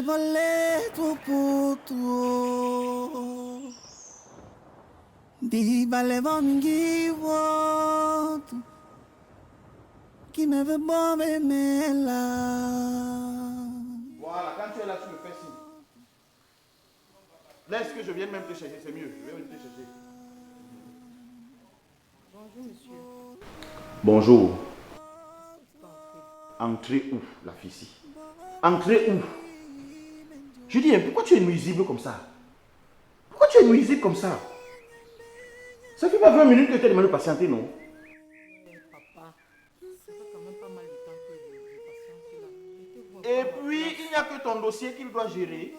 volé tout pour tout. Di vale bongi voto. Qui me veut bon mais là. Voilà, quand tu es là, tu me fais signe. Laisse que je vienne même te chercher, c'est mieux. Je vais venir te chercher. Bonjour, monsieur. Bonjour. Entrez où, la fille-ci? Entrez où? Je dis, pourquoi tu es nuisible comme ça? Pourquoi tu es nuisible comme ça? Ça fait pas 20 minutes que tu as demandé de patienter, non? Papa, ça fait quand même pas mal de temps que je patiente là. Et puis, il n'y a que ton dossier qu'il doit gérer.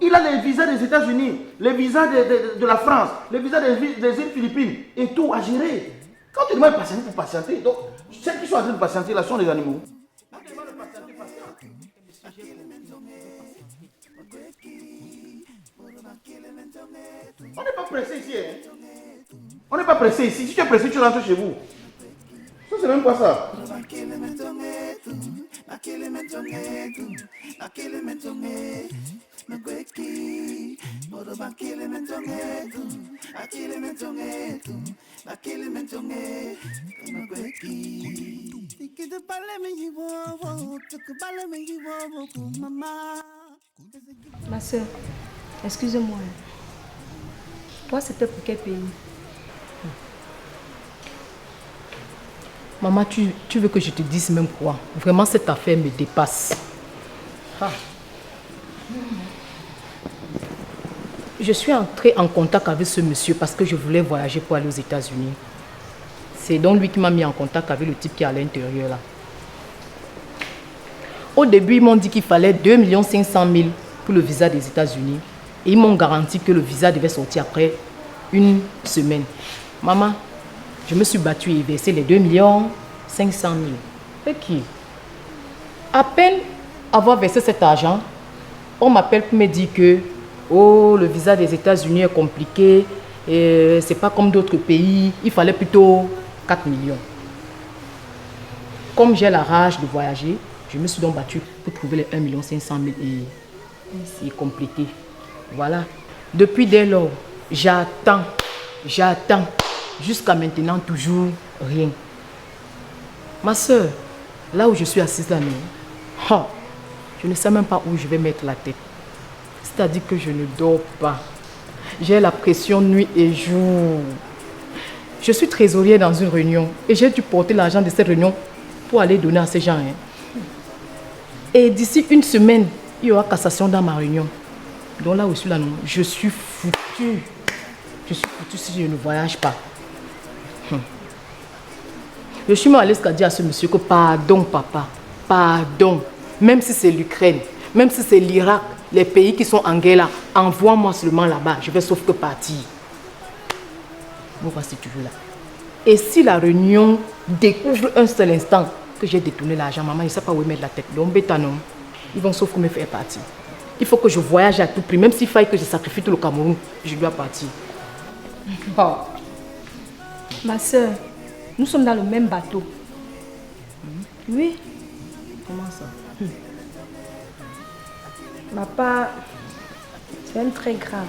Il a les visas des États-Unis, les visas de la France, les visas des îles Philippines et tout à gérer. Quand tu demandes de patienter, pour patienter. Donc, ceux qui sont en train de patienter là sont des animaux. Quand tu demandes de patienter, patiente. On n'est pas pressé ici, hein? On n'est pas pressé ici. Si tu es pressé, tu rentres chez vous. Ça, c'est même pas ça. Ma soeur, excusez-moi. Toi, c'était pour quel pays? Maman, tu veux que je te dise même quoi? Vraiment, cette affaire me dépasse. Ah. Je suis entrée en contact avec ce monsieur parce que je voulais voyager pour aller aux États-Unis. C'est donc lui qui m'a mis en contact avec le type qui est à l'intérieur là. Au début, ils m'ont dit qu'il fallait 2 500 000 pour le visa des États-Unis. Et ils m'ont garanti que le visa devait sortir après une semaine. Maman, je me suis battue et versé les 2 500 000. Et qui? À peine avoir versé cet argent, on m'appelle pour me dire que oh, le visa des États-Unis est compliqué, c'est pas comme d'autres pays, il fallait plutôt 4 millions. Comme j'ai la rage de voyager, je me suis donc battue pour trouver les 1 500 000 et compléter. Voilà. Depuis dès lors, j'attends. Jusqu'à maintenant, toujours rien. Ma soeur, là où je suis assise là, non, je ne sais même pas où je vais mettre la tête. C'est-à-dire que je ne dors pas. J'ai la pression nuit et jour. Je suis trésorière dans une réunion et j'ai dû porter l'argent de cette réunion pour aller donner à ces gens. Et d'ici une semaine, il y aura cassation dans ma réunion. Donc là où je suis là, non, je suis foutue. Je suis foutue si je ne voyage pas. Je suis même allée jusqu'à dire à ce monsieur que pardon, papa, pardon. Même si c'est l'Ukraine, même si c'est l'Irak, les pays qui sont en guerre là, envoie-moi seulement là-bas. Je vais sauf que partir. Bon, voici tu veux là. Et si la réunion découvre un seul instant que j'ai détourné l'argent, maman, il ne sait pas où mettre la tête. Donc, bêta non. Ils vont sauf que me faire partir. Il faut que je voyage à tout prix. Même s'il faille que je sacrifie tout le Cameroun, je dois partir. Oh. Ma soeur, nous sommes dans le même bateau. Oui. Comment ça? Ma part, c'est même très grave.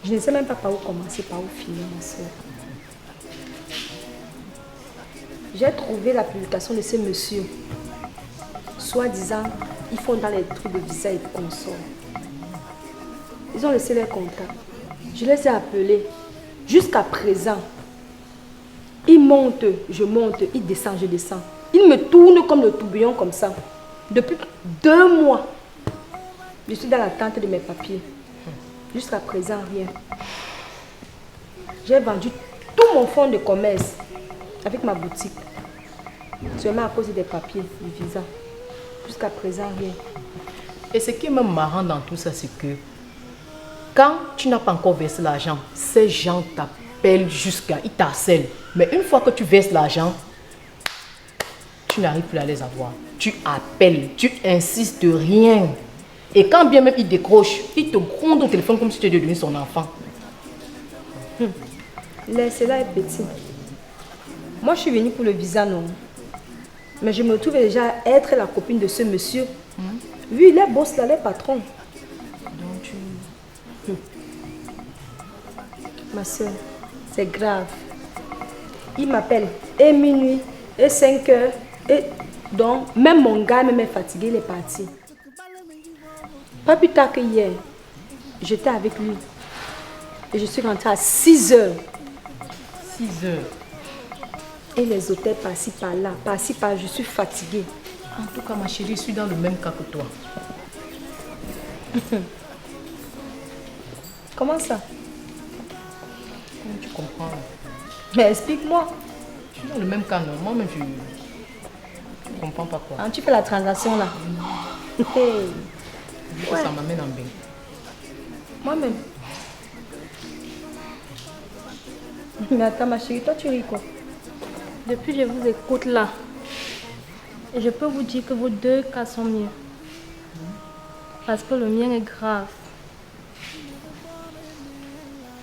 Je ne sais même pas par où commencer, par où finir, ma soeur. J'ai trouvé la publication de ces messieurs. Soi-disant, ils font dans les trucs de visa et de consorts. Ils ont laissé leurs contacts. Je les ai appelés. Jusqu'à présent, ils montent, je monte, ils descendent, je descends. Ils me tournent comme le tourbillon comme ça. Depuis 2 mois, je suis dans l'attente de mes papiers. Jusqu'à présent, rien. J'ai vendu tout mon fonds de commerce avec ma boutique. Seulement à cause des papiers, du visa. Jusqu'à présent, rien. Et ce qui est même marrant dans tout ça, c'est que quand tu n'as pas encore versé l'argent, ces gens t'appellent ils t'harcèlent. Mais une fois que tu verses l'argent, tu n'arrives plus à les avoir. Tu appelles, tu insistes de rien. Et quand bien même ils décrochent, ils te grondent au téléphone comme si tu étais devenu son enfant. Laissez-la être petit. Moi, je suis venue pour le visa, non. Mais je me trouve déjà à être la copine de ce monsieur. Oui, les boss là, les patrons. Donc tu... Ma soeur, c'est grave. Il m'appelle et minuit, et 5 heures, et donc même mon gars même est fatigué, il est parti. Pas plus tard que hier, j'étais avec lui. Et je suis rentrée à 6 heures. 6 heures. Et les hôtels par-ci par-là, par-ci par-là, je suis fatiguée. En tout cas, ma chérie, je suis dans le même cas que toi. Comment ça? Comment tu comprends? Mais explique-moi. Je suis dans le même cas, non? Moi-même, je ne comprends pas quoi. Hein, tu fais la transaction là. Hey. Du coup, ça m'amène en bain. Moi-même. Mais attends, ma chérie, toi, tu ris quoi? Depuis que je vous écoute là, et je peux vous dire que vos deux cas sont mieux. Parce que le mien est grave.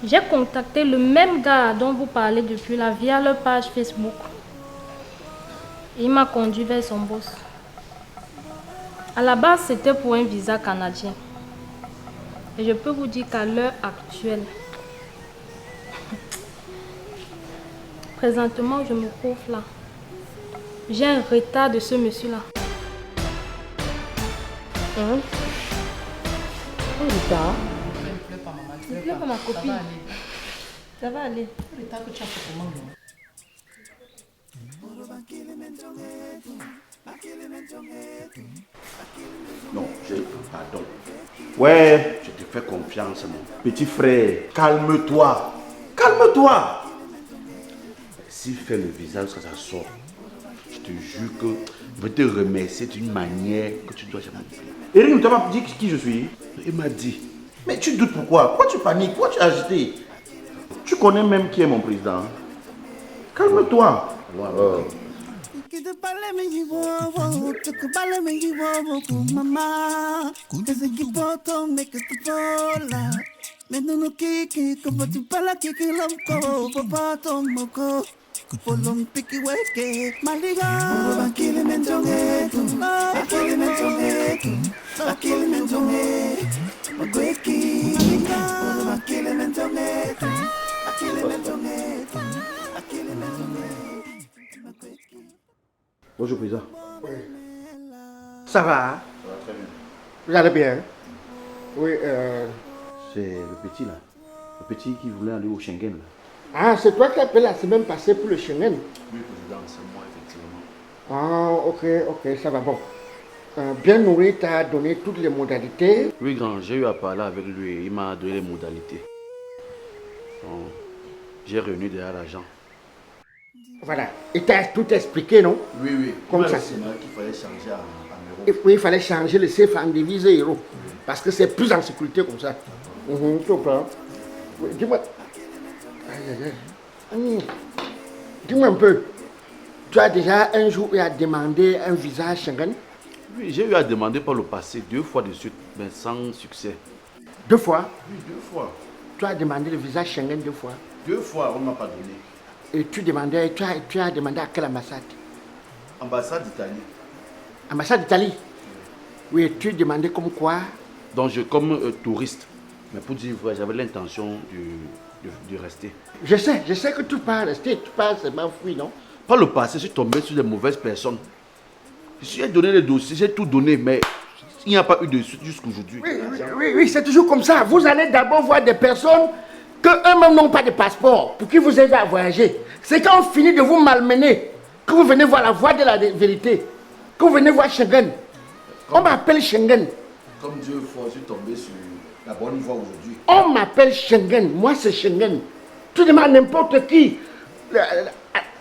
J'ai contacté le même gars dont vous parlez depuis là via leur page Facebook. Il m'a conduit vers son boss. À la base, c'était pour un visa canadien. Et je peux vous dire qu'à l'heure actuelle, présentement, je me trouve là. J'ai un retard de ce monsieur-là. Hein? Un retard? Ne pleure pas, maman. Ne pleure pas, ma copine. Ça va aller. Ça va aller. Le retard que tu as fait comment, non? Non, pardon. Ouais, je te fais confiance, mon petit frère. Calme-toi. Calme-toi. S'il fait le visage, ça sort. Je te jure que je vais te remercier d'une manière que tu ne dois jamais oublier. Eric ne t'a pas dit qui je suis? Il m'a dit. Mais tu doutes pourquoi? Pourquoi tu paniques? Pourquoi tu es agité? Tu connais même qui est mon président. Calme-toi. Que te parle me llevo, te parle me llevo con mamá. Desde que poto me que tu pola. Me no no kiki, como tu pala kiki loco, papá tomoko. Polon piki weke, maliga. Bakile me tongue, bakile me tongue, bakile me tongue. Weki, maliga, bakile me tongue, bakile me tongue, bakile me tongue. Bonjour, président. Oui. Ça va? Hein? Ça va très bien. Vous allez bien? Oui. C'est le petit là. Le petit qui voulait aller au Schengen là. Ah, c'est toi qui as appelé la semaine passée pour le Schengen? Oui, président, c'est moi, effectivement. Ah, ok, ça va. Bon. Bien nourri, tu as donné toutes les modalités. Oui, grand, j'ai eu à parler avec lui. Il m'a donné les modalités. Bon, j'ai réuni déjà l'argent. Voilà. Il t'a tout expliqué, non? Oui, oui. Comme ça. C'est qu'il fallait changer en euros. Oui, il fallait changer le CFA en devise euro. Parce que c'est plus en sécurité comme ça. Tu comprends? Oui, dis-moi. Dis-moi un peu. Tu as déjà un jour eu à demander un visa Schengen? Oui, j'ai eu à demander par le passé 2 fois de suite, mais sans succès. 2 fois? Oui, 2 fois. Tu as demandé le visa Schengen 2 fois? 2 fois, on ne m'a pas donné. Et tu as demandé à quelle ambassade? Ambassade d'Italie. Ambassade d'Italie? Oui, tu demandais comme quoi? Donc, comme touriste. Mais pour dire vrai, j'avais l'intention de rester. Je sais que tu peux rester, tu peux seulement fuir, non? Par le passé, je suis tombé sur des mauvaises personnes. J'ai donné les dossiers, j'ai tout donné, mais il n'y a pas eu de suite jusqu'aujourd'hui. Oui, c'est toujours comme ça. Vous allez d'abord voir des personnes qu'eux-mêmes n'ont pas de passeport, pour qui vous aidez à voyager. C'est quand on finit de vous malmener que vous venez voir la voie de la vérité, que vous venez voir Schengen. On m'appelle Schengen. Comme Dieu est fort, je suis tombé sur la bonne voie aujourd'hui. On m'appelle Schengen. Moi, c'est Schengen. Tu demandes n'importe qui.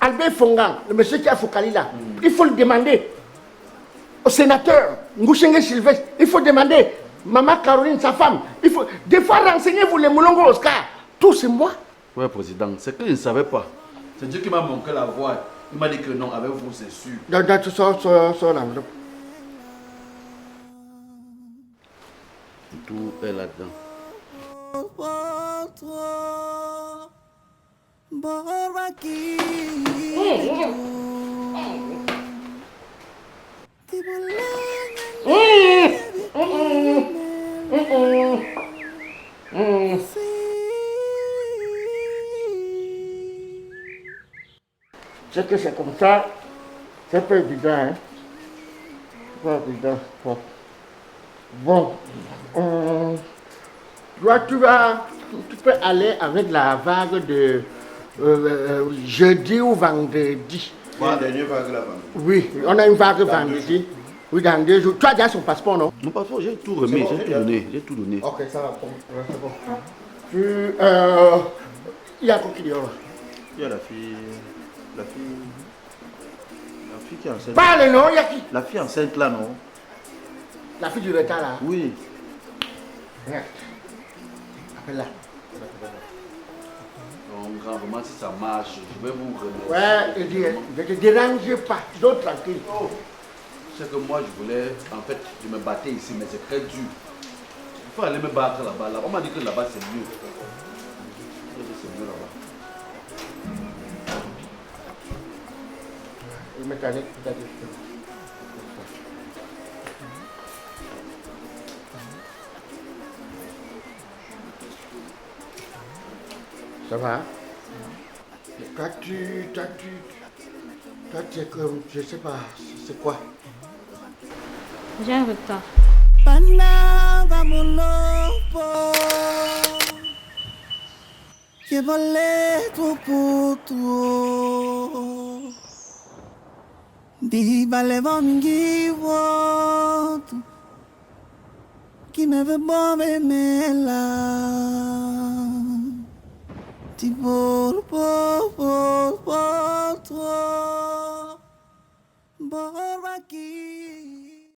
Albert Fongan, le monsieur qui a Fokali là, il faut le demander. Au sénateur, Ngouchenge Sylvestre, il faut demander. Maman Caroline, sa femme, il faut. Des fois, renseignez-vous les Moulongo Oscar. Tout, c'est moi. Oui, président, c'est que je ne savais pas. C'est Dieu qui m'a manqué la voie. Il m'a dit que non, avec vous, c'est sûr. Tu sors l'enveloppe. Tout est là-dedans. C'est que c'est comme ça. C'est pas évident, hein. C'est pas évident. Bon. Toi, tu peux aller avec la vague de jeudi ou vendredi. La dernière vague là-bas. Oui, on a une vague vendredi. Oui, dans 2 jours. Tu as déjà son passeport, non? Mon passeport, j'ai tout remis, j'ai tout donné. Ok, ça va. C'est bon. Puis, il y a quoi qui dehors là? Il y a la fille qui est enceinte. Parle, non? Il y a qui? La fille enceinte là, non? La fille du retard là? Oui. Regarde. Appelle-la. Donc, grand, vraiment, si ça marche, je vais vous remercier. Ouais, il dit, ne te dérange pas, donc tranquille. C'est que moi, je voulais, en fait, je me battais ici, mais c'est très dur. Il faut aller me battre là-bas. On m'a dit que là-bas, c'est mieux. C'est mieux là-bas. Il me calme, peut-être. Ça va? Toi, tu es comme, je sais pas, c'est quoi? J'ai un retard. Pana vamulopo que vale tu puto di vale vongi voto que me ve bove mela ti por por por por aqui